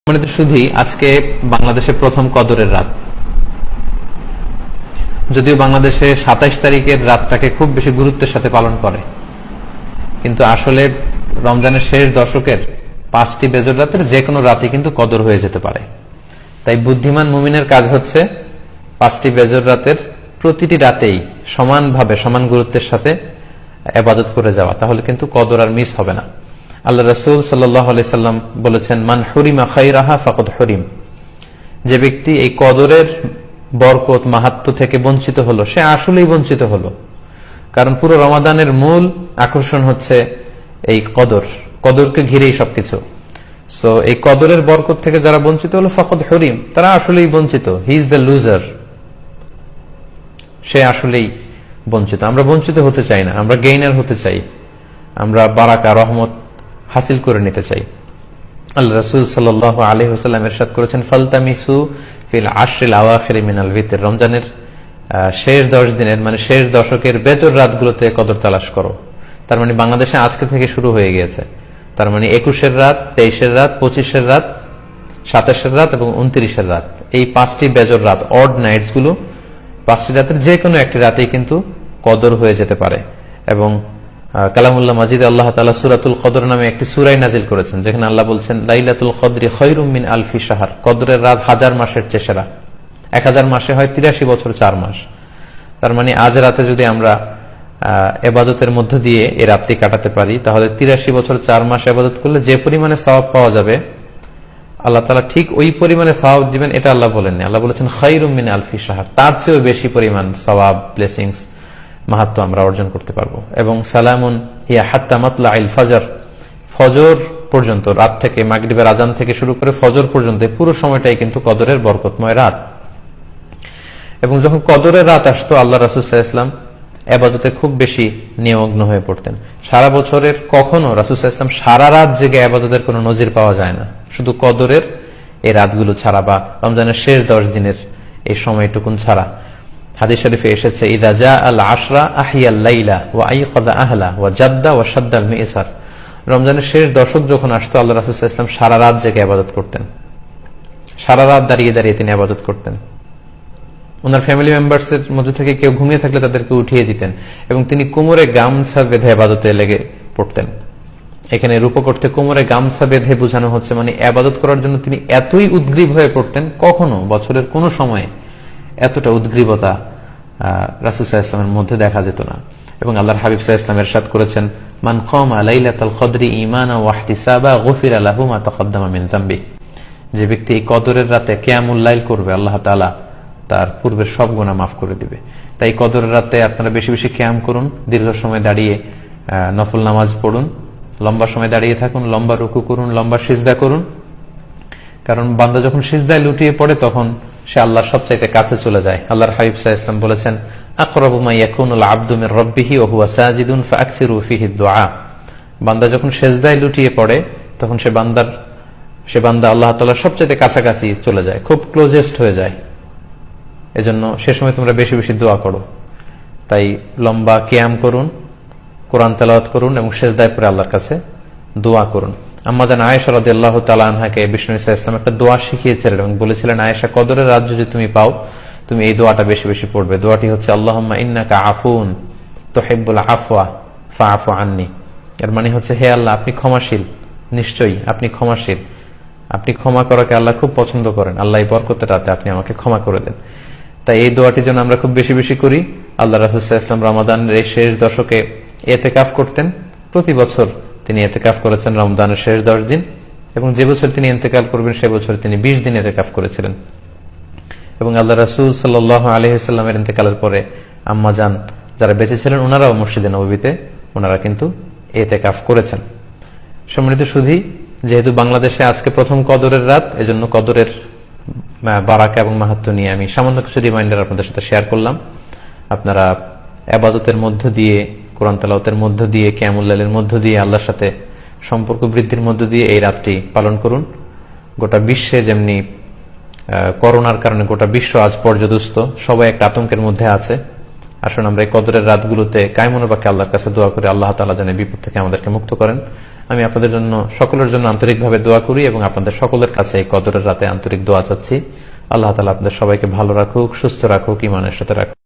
সম্মানিত সুধী, আজকে বাংলাদেশে প্রথম কদরের রাত। যদিও বাংলাদেশে 27 তারিখের রাতটাকে খুব বেশি গুরুত্বের সাথে পালন করে, কিন্তু আসলে রমজানের শেষ দশকের 5টি বেজর রাতের যে কোনো রাতে কিন্তু কদর হয়ে যেতে পারে। তাই বুদ্ধিমান মুমিনের কাজ হচ্ছে 5টি বেজর রাতের প্রতিটি রাতেই সমানভাবে সমান গুরুত্বের সাথে ইবাদত করে যাওয়া, তাহলে কিন্তু কদর আর মিস হবে না। আল্লাহ রাসূল সাল্লাল্লাহু আলাইহি সাল্লাম বলেছেন, মান হুরিমা খায়রাহা ফাকাদ হুরিম। যে ব্যক্তি এই কদরের বরকত মাহাত্ম্য থেকে বঞ্চিত হলো, সে আসলেই বঞ্চিত হলো। কারণ পুরো রমাদানের মূল আকর্ষণ হচ্ছে এই কদরকে ঘিরেই সবকিছু। সো এই কদরের বরকত থেকে যারা বঞ্চিত হলো ফাকাদ হুরিম, তারা আসলেই বঞ্চিত। হি ইজ দ্য লুজার, সে আসলেই বঞ্চিত। আমরা বঞ্চিত হতে চাই না, আমরা গেইনার হতে চাই, আমরা বারাকা রহমত হাসিল করে নিতে চাই। আল্লাহ রাসূল সাল্লাল্লাহু আলাইহি ওয়াসাল্লাম ইরশাদ করেছেন, ফালতামিসু ফিল আশরিল আওয়াখির মিনাল ভিতর। রমজানের শেষ 10 দিনের মানে শেষ দশকের বেজর রাতগুলোতে কদর তালাশ করো। তার মানে বাংলাদেশে আজকে থেকে শুরু হয়ে গিয়েছে। তার মানে 21-এর রাত, 23-এর রাত, 25-এর রাত, 27-এর রাত এবং 29-এর রাত, এই 5টি বেজর রাত, অড নাইটস গুলো, 5টি রাতের যে কোনো একটি রাতেই কিন্তু কদর হয়ে যেতে পারে। এবং কালামুল্লাহ মাজিদে আল্লাহ তাআলা সূরাতুল কদর নামে একটি সূরা নাজিল করেছেন, যেখানে আল্লাহ বলছেন, লাইলাতুল কদরি খায়রুম মিন আলফি শাহর। কদরের রাত 1000 মাসের চেয়ে সেরা। 1000 মাসে হয় 83 বছর 4 মাস। তার মানে আজ রাতে যদি আমরা ইবাদতের মধ্য দিয়ে এই রাতটি কাটাতে পারি, তাহলে 83 বছর 4 মাস ইবাদত করলে যে পরিমাণে সওয়াব পাওয়া যাবে, আল্লাহ তাআলা ঠিক ওই পরিমাণে সওয়াব দিবেন, এটা আল্লাহ বলেননি। আল্লাহ বলেছেন খায়রুম মিন আলফি শাহর, তার চেয়েও বেশি পরিমাণ সওয়াব, ব্লেসিংস, মাহাত্ম্য আমরা অর্জন করতে পারবো। এবং সালামুন হিয়া হাত্তা মাতলাইল ফজর, ফজর পর্যন্ত, রাত থেকে মাগরিবের আজান থেকে শুরু করে ফজর পর্যন্ত পুরো সময়টাই কিন্তু কদরের বরকতময় রাত। এবং যখন কদরের রাত আসতো, আল্লাহ রাসূল সাল্লাল্লাহু আলাইহি ওয়াসাল্লাম ইবাদতে খুব বেশি নিমগ্ন হয়ে পড়তেন। সারা বছরের কখনো রাসূল সাল্লাল্লাহু আলাইহি ওয়াসাল্লাম সারা রাত জেগে ইবাদতের কোনো নজির পাওয়া যায় না, শুধু কদরের এই রাতগুলো ছাড়া বা রমজানের শেষ 10 দিনের এই সময়টুকুন ছাড়া। হাদিস শরীফে এসেছে, ইযা জা আল আশরা আহিয়াল লাইলা ওয়া আইকাযা আহলা ওয়া জাদ্দা ওয়া শাদ্দাল মিইসার। রমজানের শেষ দশক যখন আসতো, আল্লাহ রাসূল সাল্লাল্লাহু আলাইহি ওয়াসাল্লাম সারা রাত জেগে ইবাদত করতেন, সারা রাত দাঁড়িয়ে দাঁড়িয়ে তিনি ইবাদত করতেন। ওনার ফ্যামিলি মেম্বার্স এর মধ্যে থেকে কেউ ঘুমিয়ে থাকলে তাদেরকে উঠিয়ে দিতেন এবং তিনি কোমরে গামছা বেঁধে ইবাদতে লেগে পড়তেন। এখানে রূপক অর্থে কোমরে গামছা বেঁধে বোঝানো হচ্ছে মানে ইবাদত করার জন্য তিনি এতই উদ্গ্রীব হয়ে পড়তেন, কখনো বছরের কোনো সময়ে এতটা উদ্গ্রীবতা রাসূল সাল্লাল্লাহু আলাইহি ওয়াসাল্লামের মধ্যে দেখা যেত না। এবং আল্লাহর হাবিব সাল্লাল্লাহু আলাইহি ওয়াসাল্লাম ইরশাদ করেছেন, মান কামা লাইলাতাল কদরি ঈমানান ওয়া ইহতিসাবা গুফিরা লাহু মা তাকদ্দামা মিন যামবি। যে ব্যক্তি এই কদরের রাতে কিয়ামুল লাইল করবে, আল্লাহ তাআলা তার পূর্বের সব গুনাহ মাফ করে দিবে। তাই কদরের রাতে আপনারা বেশি বেশি কিয়াম করুন, দীর্ঘ সময় দাঁড়িয়ে নফল নামাজ পড়ুন, লম্বা সময় দাঁড়িয়ে থাকুন, লম্বা রুকু করুন, লম্বা সিজদা করুন। কারণ বান্দা যখন সিজদায় লুটিয়ে পড়ে, তখন সে আল্লাহর সবচাইতে কাছে চলে যায়। আল্লাহর হাবিব সাল্লাল্লাহু আলাইহি ওয়াসাল্লাম বলেছেন, আকরাবু মা ইয়াকুনুল আবদু মির রাব্বিহি ওয়া হুয়া সাজিদুন ফাআকসিরু ফিহি দুআ। বান্দা যখন সিজদায় লুটিয়ে পড়ে, তখন সে বান্দা আল্লাহ তাআলার সবচাইতে কাছাকাছি চলে যায়, খুব ক্লোজেস্ট হয়ে যায়। এজন্য সে সময় তোমরা বেশি বেশি দোয়া করো। তাই লম্বা কিয়াম করুন, কোরআন তেলাওয়াত করুন এবং সিজদায় পড়ে আল্লাহর কাছে দোয়া করুন। আম্মা জান আয়েশা রাদিয়াল্লাহু তাআলা আনহাকে বিষ্ণু সাল্লাল্লাহু আলাইহি ওয়াসাল্লাম একটা দোয়া শিখিয়েছিলেন এবং বলেছিলেন, আয়েশা, কদরের রাত যদি তুমি পাও, তুমি এই দোয়াটা বেশি বেশি পড়বে। দোয়াটি হচ্ছে, আল্লাহুম্মা ইন্নাকা আফুন তুহিব্বুল আফওয়া ফাআফু আন্নি। এর মানে হচ্ছে, হে আল্লাহ, আপনি ক্ষমাশীল, নিশ্চয়ই আপনি ক্ষমাশীল, আপনি ক্ষমা করাকে আল্লাহ খুব পছন্দ করেন, আল্লাহ এই বরকতের রাতে আপনি আমাকে ক্ষমা করে দেন। তাই এই দোয়াটি যেন আমরা খুব বেশি বেশি করি। আল্লাহ রাসূল সাল্লাল্লাহু আলাইহি ওয়াসাল্লাম রমাদানের এই শেষ দশকে ইতিকাফ করতেন। প্রতি বছর তিনি ইতিকাফ করেছেন রমজানের শেষ 10 দিন, এবং যে বছর তিনি ইন্তেকাল করবেন সে বছর তিনি 20 দিন ইতিকাফ করেছিলেন। এবং আল্লাহ রাসূল সাল্লাল্লাহু আলাইহি ওয়াসাল্লামের ইন্তেকালের পরে আম্মা জান যারা বেঁচে ছিলেন, ওনারাও মসজিদে নববীতে ওনারা কিন্তু ইতিকাফ করেছেন। সম্মানিত সুধী, যেহেতু বাংলাদেশে আজকে প্রথম কদরের রাত, এজন্য কদরের বারাকা এবং মাহাত্ম্য নিয়ে আমি সামান্য কিছু রিমাইন্ডার আপনাদের সাথে শেয়ার করলাম। আপনারা ইবাদতের মধ্য দিয়ে, কোরআন তেলাওয়াতের মধ্য দিয়ে, কিয়ামুল লাইলের মধ্য দিয়ে, আল্লাহর সাথে সম্পর্ক বৃদ্ধির মধ্য দিয়ে এই রাতটি পালন করুন। গোটা বিশ্বে যেমনি করোনার কারণে গোটা বিশ্ব আজ পর্যদুস্ত, সবাই একটা আতঙ্কের মধ্যে আছে। আসুন আমরা এই কদরের রাতগুলোতে কায়মনোবাক্যে আল্লাহর কাছে দোয়া করে আল্লাহ তাআলা যেন বিপদ থেকে আমাদেরকে মুক্ত করেন। আমি আপনাদের জন্য সকলের জন্য আন্তরিকভাবে দোয়া করি এবং আপনাদের সকলের কাছে এই কদরের রাতে আন্তরিক দোয়া চাচ্ছি। আল্লাহ তাআলা আপনাদের সবাইকে ভালো রাখুক, সুস্থ রাখুক, ঈমানের সাথে রাখুক।